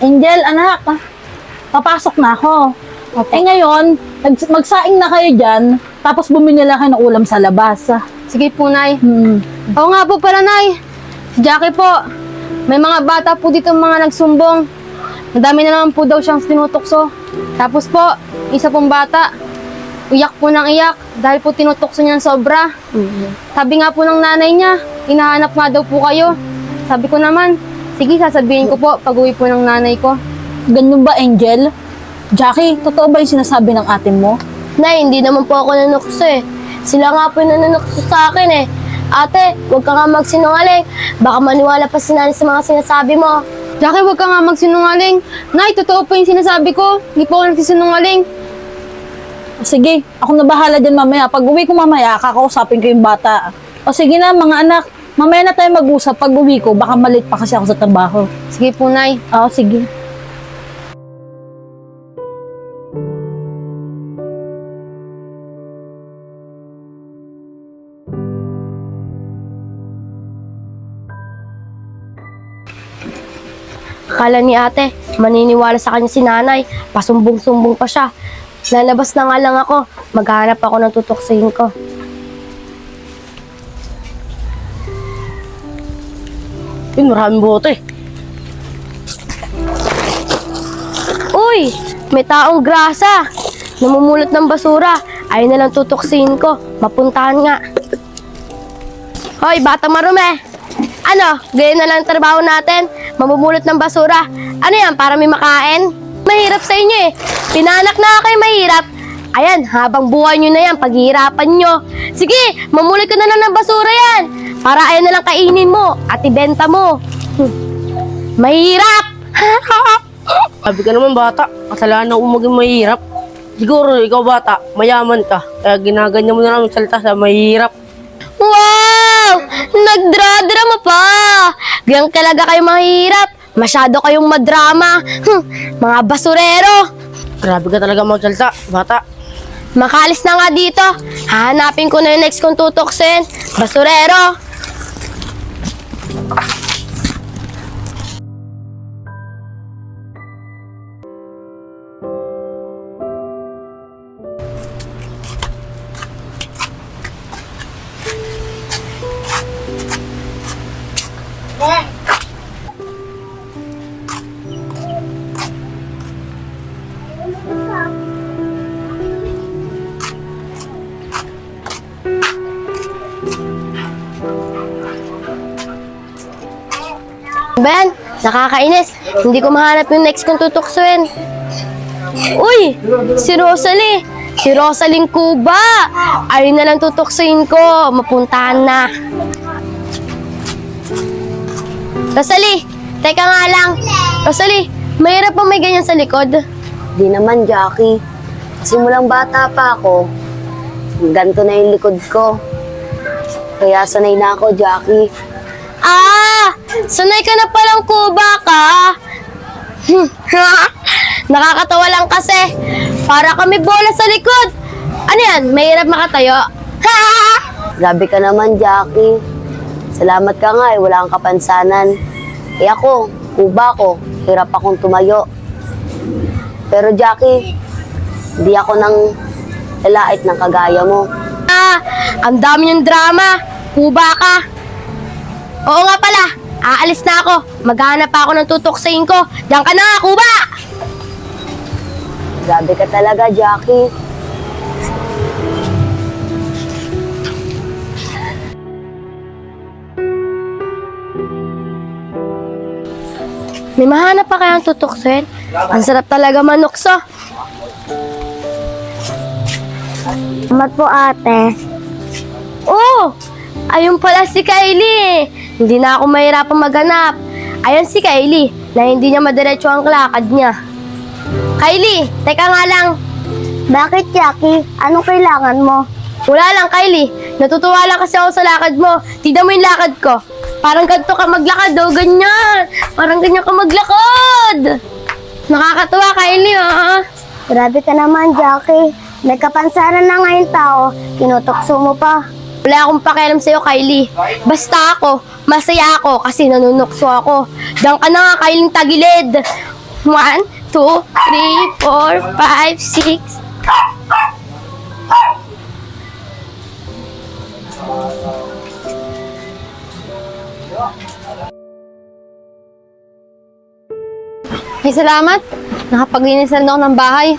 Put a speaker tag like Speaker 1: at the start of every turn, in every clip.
Speaker 1: Angel, anak, papasok na ako. Eh ngayon, magsaing na kayo dyan, tapos bumili lang kayo ng ulam sa labas.
Speaker 2: Sige po, Nay.
Speaker 1: Hmm.
Speaker 2: Oo nga po pala, Nay. Si Jackie po, may mga bata po dito mga nagsumbong. Madami na naman po daw siyang tinutokso. Tapos po, isa pong bata, iyak po ng iyak dahil po tinutokso niya ng sobra. Sabi nga po ng nanay niya, hinahanap nga daw po kayo. Sabi ko naman, sige, sasabihin ko po pag-uwi po ng nanay ko.
Speaker 1: Ganun ba, Angel? Jackie, totoo ba yung sinasabi ng ate mo?
Speaker 3: Nay, hindi naman po ako nanukso eh. Sila nga po yung nanukso sa akin eh. Ate, huwag ka nga magsinungaling. Baka maniwala pa si nanay sa mga sinasabi mo.
Speaker 2: Jackie, huwag ka nga magsinungaling. Nay, totoo po yung sinasabi ko. Hindi po ako nagsisinungaling.
Speaker 1: Sige, ako na bahala dyan mamaya. Pag uwi ko mamaya, kakausapin ko yung bata. O sige na, mga anak. Mamaya na tayo mag-usap. Pag uwi ko, baka malate pa kasi ako sa trabaho.
Speaker 2: Sige po, Nay.
Speaker 1: Oo, sige.
Speaker 3: Akala ni ate, maniniwala sa kanya si nanay. Pasumbong-sumbong pa siya. Lalabas na nga lang ako. Maghanap ako ng tutuksayin ko.
Speaker 4: Maraming bote.
Speaker 3: Uy! May taong grasa! Namumulot ng basura. Ayun na lang tutuksayin ko. Mapuntahan nga. Hoy, bata marumi! Ano? Ganyan na lang ang trabaho natin? Mamumulot ng basura. Ano yan? Para may makain? Mahirap sa inyo eh. Pinanak na kayo mahirap. Ayan, habang buhay nyo na yan, paghihirapan nyo. Sige, mamulot ka na lang ng basura yan. Para ayan na lang kainin mo at ibenta mo. Mahirap!
Speaker 4: Sabi ka naman bata, kasalanan ko maging mahirap. Siguro ikaw bata, mayaman ka. Kaya ginaganyan mo na lang yung salita sa mahirap.
Speaker 3: Wow! Nagdra-drama pa! Ganyan talaga kayo mahirap. Masyado kayong madrama. Mga basurero.
Speaker 4: Grabe ka talaga magsalita, bata.
Speaker 3: Makalis na nga dito. Hahanapin ko na yung next kong tutoksin. Basurero. Ben, nakakainis. Hindi ko mahanap yung next kong tutuksuin. Uy, si Rosalie. Si Rosalie Cuba. Ayun na lang tutuksuin ko. Mapuntahan na. Rosalie, teka nga lang. Rosalie, mahirap pa may ganyan sa likod?
Speaker 5: Di naman, Jackie. Simulang bata pa ako, ganito na yung likod ko. Kaya sanay na ako, Jackie.
Speaker 3: Ah! Sanay ka na palang kuba ka. Nakakatawa lang kasi. Para kami bola sa likod. Ano yan? Mahirap makatayo?
Speaker 5: Grabe ka naman, Jackie. Salamat ka nga wala kang kapansanan. Ako, kuba ko, hirap akong tumayo. Pero Jackie, di ako nang lalait ng kagaya mo.
Speaker 3: Ah! Ang dami yung drama. Kuba ka. Oo nga pala. Aalis na ako. Maghanap pa ako ng tutuksayin ko. Diyan ka na, kuba!
Speaker 5: Grabe ka talaga, Jackie.
Speaker 3: May mahanap pa kayang tutuksin? Ang sarap talaga manukso.
Speaker 5: Salamat po, ate.
Speaker 3: Oh! Ayun pala si Kylie. Hindi na ako mahirapang maghanap. Ayun si Kylie na hindi niya madiretso ang lakad niya. Kylie, teka nga lang.
Speaker 5: Bakit, Jackie? Anong kailangan mo?
Speaker 3: Wala lang, Kylie. Natutuwa lang kasi ako sa lakad mo. Tignan mo yung lakad ko. Parang ganito ka maglakad, oh. Ganyan. Parang ganyan ka maglakad. Nakakatuwa, Kylie, ha?
Speaker 5: Grabe ka naman, Jackie. May kapansanan na ngayon tao, tinutokso mo pa.
Speaker 3: Wala akong pakialam sa'yo, Kylie. Basta ako, masaya ako kasi nanunukso ako. Diyan ka na nga, Kylie, tagilid. 1, 2, 3, 4, 5, 6.
Speaker 2: Ay, salamat. Nakapaglinis na rin ako ng bahay.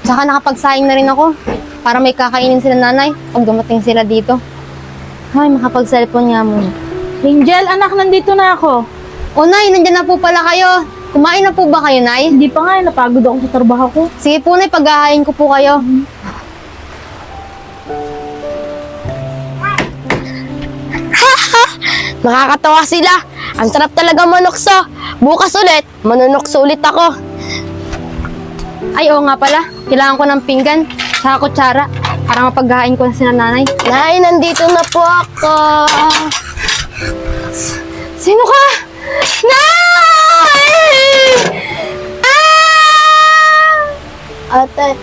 Speaker 2: Tsaka nakapagsaing na rin ako para may kakainin sila nanay pag dumating sila dito. Ay, makapag-cellphone nga muna.
Speaker 1: Angel, anak, nandito na ako.
Speaker 2: O, Nay, nandyan na po pala kayo. Kumain na po ba kayo, Nay?
Speaker 1: Hindi pa nga, napagod ako sa trabaho ko.
Speaker 2: Sige po, Nay, paghahain ko po kayo.
Speaker 3: Makakatawa sila. Ang sarap talaga manukso. Bukas ulit, manunukso ulit ako.
Speaker 2: Ay, oo nga pala. Kailangan ko ng pinggan, tsaka kutsara, para mapaghahain ko na sila nanay.
Speaker 3: Nay, nandito na po ako.
Speaker 2: Sino ka? Nay!
Speaker 3: Ate,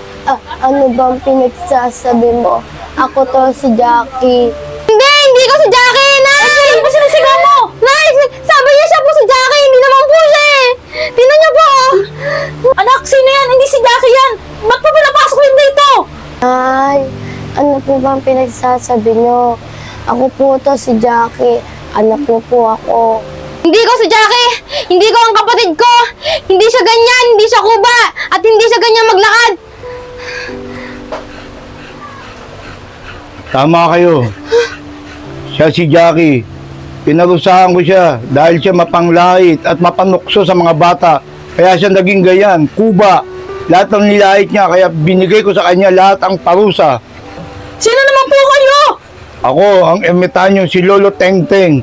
Speaker 3: ano bang pinagsasabi mo? Ako to si Jackie.
Speaker 2: Hindi ko si Jackie, Nay! Ano ba sinisigaw mo? Nay, sabi niya siya po si Jackie, hindi naman po siya eh. Tingnan niyo po.
Speaker 1: Anak, sino yan? Hindi si Jackie yan. Ba't pa pinapasok yun dito?
Speaker 3: Ay, ano po bang pinagsasabi niyo? Ako po to si Jackie. Anak niyo po ako.
Speaker 2: Hindi ko si Jackie! Hindi ko ang kapatid ko! Hindi siya ganyan! Hindi siya kuba! At hindi siya ganyan maglakad!
Speaker 6: Tama kayo. Siya si Jackie. Pinarusahan ko siya dahil siya mapanglait at mapanukso sa mga bata. Kaya siya naging ganyan, kuba. Lahat ng nilait niya, kaya binigay ko sa kanya lahat ang parusa.
Speaker 1: Sino naman po kayo?
Speaker 6: Ako ang emitan niyo si Lolo Tengteng.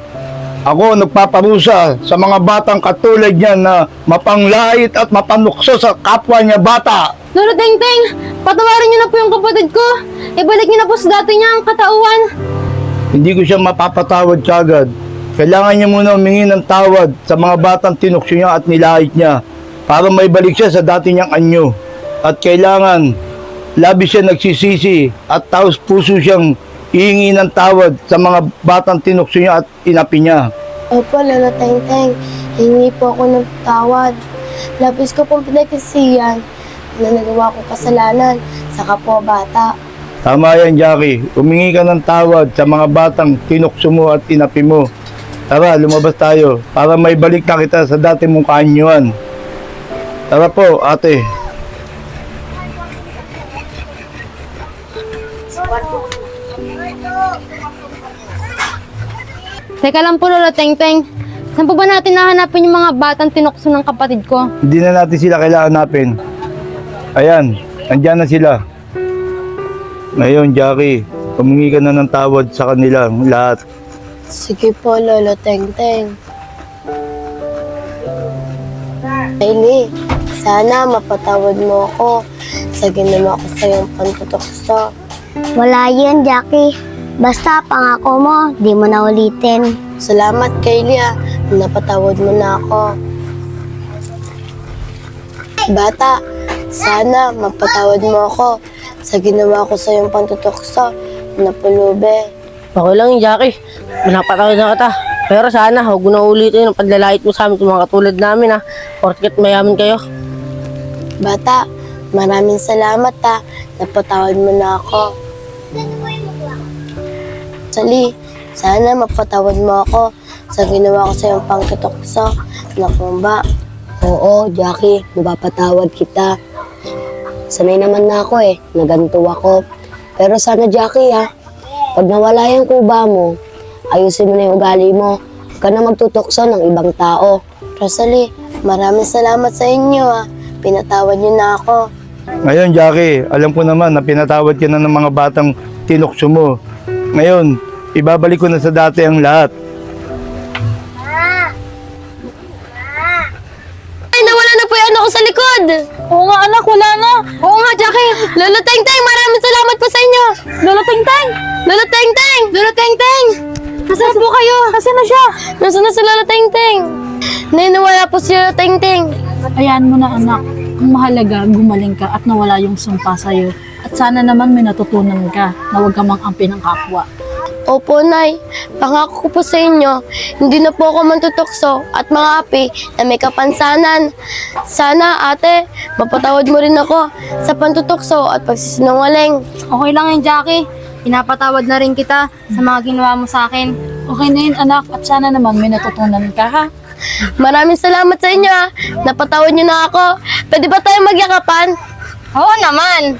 Speaker 6: Ako nagpaparusa sa mga batang katulad niya na mapanglait at mapanukso sa kapwa niya bata.
Speaker 2: Lolo Tengteng, patawarin niyo na po yung kapatid ko. Ibalik niyo na po sa dati niyang katauhan.
Speaker 6: Hindi ko siya mapapatawad kagad. Kailangan niya muna humingi ng tawad sa mga batang tinukso niya at nilait niya para may balik siya sa dati niyang anyo. At kailangan labis siya nagsisisi at taos puso siyang ihingi ng tawad sa mga batang tinukso niya at inapi niya.
Speaker 3: Opo, Lolo Tengteng. Hingi po ako ng tawad. Labis ko pong pinagsisiyan na nagawa ko kasalanan sa kapwa bata.
Speaker 6: Tama yan, Jackie. Humingi ka ng tawad sa mga batang tinukso mo at inapi mo. Tara, lumabas tayo para may balik na kita sa dati mong kaanyuan. Tara po, ate.
Speaker 2: Teka lang po, Lolo Tengteng. Saan po ba natin nahanapin yung mga batang tinukso ng kapatid ko?
Speaker 6: Hindi na natin sila kailangan hanapin. Ayan, andyan na sila. Ngayon, Jackie, humingi ka na ng tawad sa kanila, lahat.
Speaker 3: Sige po, Lolo Tengteng. Kylie, sana mapatawad mo ako sa ginawa ko sa iyong pantutokso.
Speaker 7: Wala yan, Jackie. Basta pangako mo, di mo na ulitin.
Speaker 3: Salamat, Kylie, napatawad mo na ako. Bata, sana mapatawad mo ako sa ginawa ko sa iyong pantutokso na pulube.
Speaker 4: Okay lang yun, Jackie. Pinapatawad na kita. Pero sana, huwag mo na ulitin ang paglalait mo sa amin sa mga katulad namin, ha. Porket mayaman kayo.
Speaker 3: Bata, maraming salamat napatawad mo na ako. Sali, sana mapatawad mo ako sa ginawa ko sa iyong pangtutokso na kumba. Oo, Jackie, mapapatawad kita. Sanay naman na ako naganto ako. Pero sana, Jackie, pag nawala yung kuba mo, ayusin mo na yung ugali mo. Huwag ka na magtutokso ng ibang tao. Rosalie, maraming salamat sa inyo, Pinatawad niyo na ako.
Speaker 6: Ngayon, Jackie, alam ko naman na pinatawad ka na ng mga batang tinukso mo. Ngayon, ibabalik ko na sa dati ang lahat.
Speaker 3: Ay, nawala na po yung ano ko sa likod.
Speaker 1: Oo nga, anak, wala na.
Speaker 2: Oo nga, Jackie!
Speaker 3: Lolo Tengteng, maraming salamat po sa inyo.
Speaker 1: Lolo Tengteng!
Speaker 3: Lolo Tengteng!
Speaker 2: Lolo Tengteng! Nasaan po kayo?
Speaker 1: Nasaan na siya?
Speaker 3: Nasaan na si Lolo Tengteng? Nawala po si Lolo Tengteng.
Speaker 1: Ayan mo na, anak. Ang mahalaga, gumaling ka at nawala yung sumpa sa'yo. At sana naman may natutunan ka na huwag ka mang-ampi ng kapwa.
Speaker 3: Opo, Nay. Pangako ko po sa inyo, hindi na po ako mantutukso at mangapi na may kapansanan. Sana, ate, mapatawad mo rin ako sa pantutukso at pagsisinungaling.
Speaker 2: Okay lang yan, Jackie. Pinapatawad na rin kita sa mga ginawa mo sa akin.
Speaker 1: Okay na yun, anak. At sana naman may natutunan ka, ha?
Speaker 3: Maraming salamat sa inyo, ha. Napatawad niyo na ako. Pwede ba tayo magyakapan?
Speaker 2: Oo naman.